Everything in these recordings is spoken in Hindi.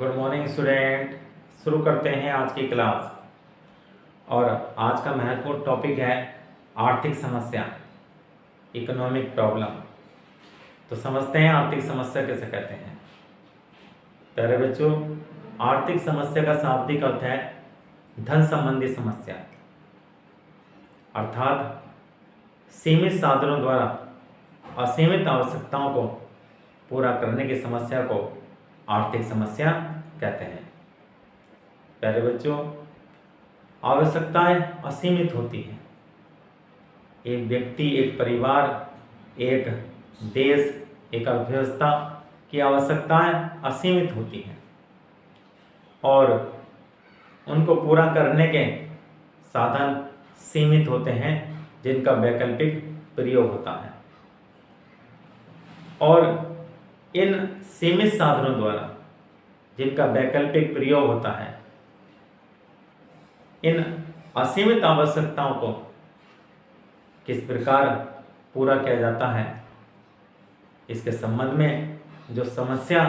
Good morning student. शुरू करते हैं आज की क्लास। और आज का महत्वपूर्ण टॉपिक है आर्थिक समस्या, इकोनॉमिक प्रॉब्लम। तो समझते हैं आर्थिक समस्या किसे कहते हैं। प्यारे बच्चों, आर्थिक समस्या का शाब्दिक अर्थ है धन संबंधी समस्या, अर्थात सीमित साधनों द्वारा असीमित आवश्यकताओं को पूरा करने की समस्या को आर्थिक समस्या कहते हैं। प्यारे बच्चों, आवश्यकताएं असीमित होती हैं। एक व्यक्ति, एक परिवार, एक देश, एक अर्थव्यवस्था की आवश्यकताएं असीमित होती हैं और उनको पूरा करने के साधन सीमित होते हैं जिनका वैकल्पिक प्रयोग होता है। और इन सीमित साधनों द्वारा जिनका वैकल्पिक प्रयोग होता है, इन असीमित आवश्यकताओं को किस प्रकार पूरा किया जाता है, इसके संबंध में जो समस्या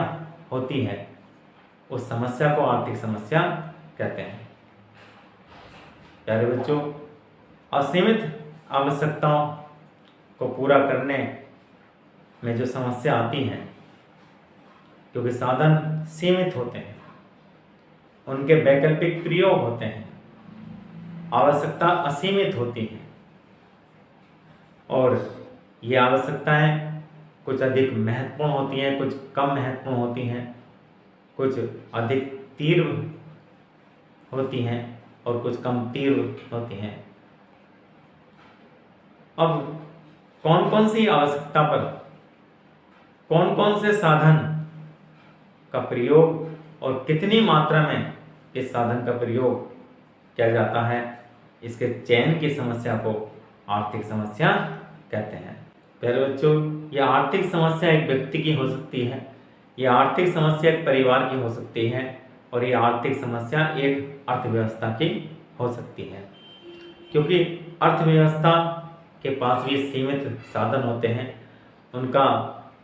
होती है उस समस्या को आर्थिक समस्या कहते हैं। प्यारे बच्चों, असीमित आवश्यकताओं को पूरा करने में जो समस्या आती है, क्योंकि साधन सीमित होते हैं, उनके वैकल्पिक प्रयोग होते हैं, आवश्यकता असीमित होती है और ये आवश्यकताएं कुछ अधिक महत्वपूर्ण होती हैं, कुछ कम महत्वपूर्ण होती हैं, कुछ अधिक तीव्र होती हैं और कुछ कम तीव्र होती हैं। अब कौन कौन सी आवश्यकता पर कौन कौन से साधन का प्रयोग और कितनी मात्रा में इस साधन का प्रयोग किया जाता है, इसके चयन की समस्या को आर्थिक समस्या कहते हैं। प्यारे बच्चों, यह आर्थिक समस्या एक व्यक्ति की हो सकती है, यह आर्थिक समस्या एक परिवार की हो सकती है और यह आर्थिक समस्या एक अर्थव्यवस्था की हो सकती है। क्योंकि अर्थव्यवस्था के पास भी सीमित साधन होते हैं, उनका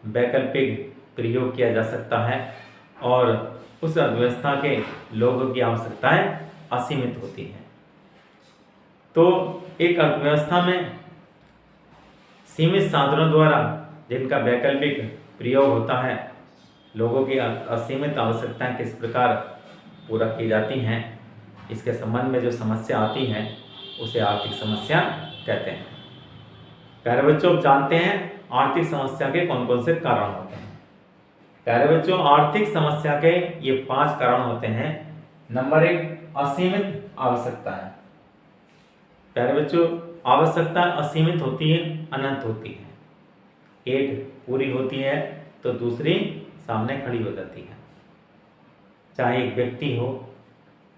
वैकल्पिक प्रयोग किया जा सकता है और उस अर्थव्यवस्था के लोगों की आवश्यकताएं असीमित होती हैं। तो एक अर्थव्यवस्था में सीमित साधनों द्वारा जिनका वैकल्पिक प्रयोग होता है, लोगों की असीमित आवश्यकताएं किस प्रकार पूरा की जाती हैं, इसके संबंध में जो समस्या आती है उसे आर्थिक समस्या कहते हैं। प्यारे बच्चों, जानते हैं आर्थिक समस्या के कौन कौन से कारण होते हैं। प्यारे बच्चों, आर्थिक समस्या के ये 5 कारण होते हैं। नंबर 1, असीमित आवश्यकता है। प्यारे बच्चों, आवश्यकता असीमित होती है, अनंत होती है। एक पूरी होती है तो दूसरी सामने खड़ी हो जाती है। चाहे एक व्यक्ति हो,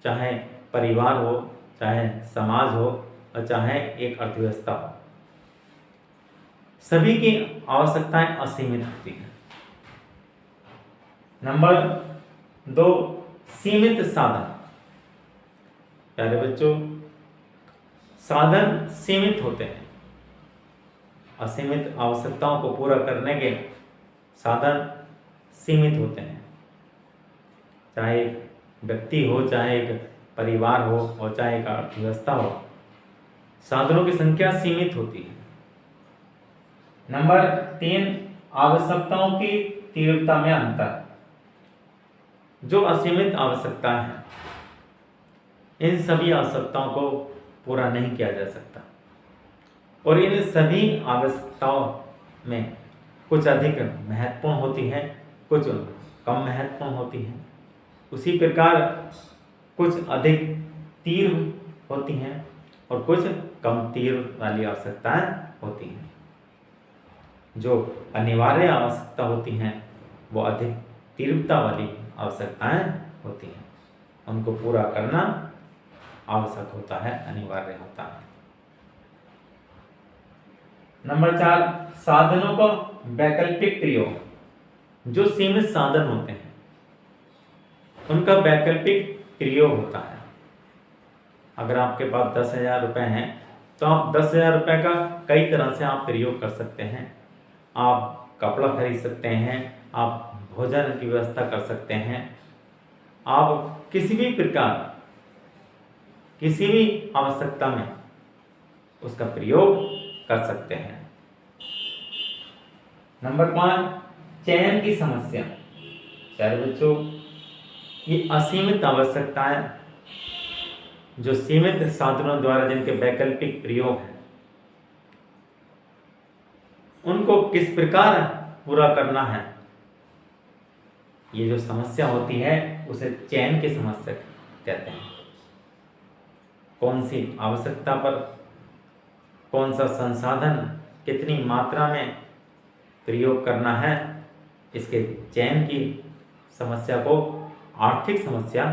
चाहे परिवार हो, चाहे समाज हो और चाहे एक अर्थव्यवस्था हो, सभी की आवश्यकताएं असीमित होती हैं। नंबर 2, सीमित साधन। प्यारे बच्चों, साधन सीमित होते हैं। असीमित आवश्यकताओं को पूरा करने के साधन सीमित होते हैं। चाहे एक व्यक्ति हो, चाहे एक परिवार हो और चाहे एक अर्थव्यवस्था हो, साधनों की संख्या सीमित होती है। नंबर 3, आवश्यकताओं की तीव्रता में अंतर। जो असीमित आवश्यकता है, इन सभी आवश्यकताओं को पूरा नहीं किया जा सकता और इन सभी आवश्यकताओं में कुछ अधिक महत्वपूर्ण होती हैं, कुछ कम महत्वपूर्ण होती हैं। उसी प्रकार कुछ अधिक तीव्र होती हैं और कुछ कम तीव्र वाली आवश्यकताएं होती हैं। जो अनिवार्य आवश्यकता होती हैं वो अधिक तीव्रता वाली आवश्यकताएं होती हैं, उनको पूरा करना आवश्यक होता है, अनिवार्य होता है। नंबर 4, साधनों का वैकल्पिक प्रयोग। जो सीमित साधन होते हैं उनका वैकल्पिक प्रयोग होता है। अगर आपके पास 10,000 रुपये हैं तो आप 10,000 रुपये का कई तरह से आप प्रयोग कर सकते हैं। आप कपड़ा खरीद सकते हैं, आप भोजन की व्यवस्था कर सकते हैं, आप किसी भी प्रकार, किसी भी आवश्यकता में उसका प्रयोग कर सकते हैं। नंबर 5, चयन की समस्या। प्यारे बच्चों, ये असीमित आवश्यकताएं जो सीमित साधनों द्वारा जिनके वैकल्पिक प्रयोग हैं, उनको किस प्रकार पूरा करना है, ये जो समस्या होती है उसे चयन की समस्या कहते हैं। कौन सी आवश्यकता पर कौन सा संसाधन कितनी मात्रा में प्रयोग करना है, इसके चयन की समस्या को आर्थिक समस्या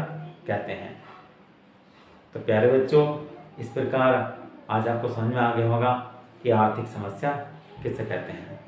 कहते हैं। तो प्यारे बच्चों, इस प्रकार आज आपको समझ में आ गया होगा कि आर्थिक समस्या किसे कहते हैं।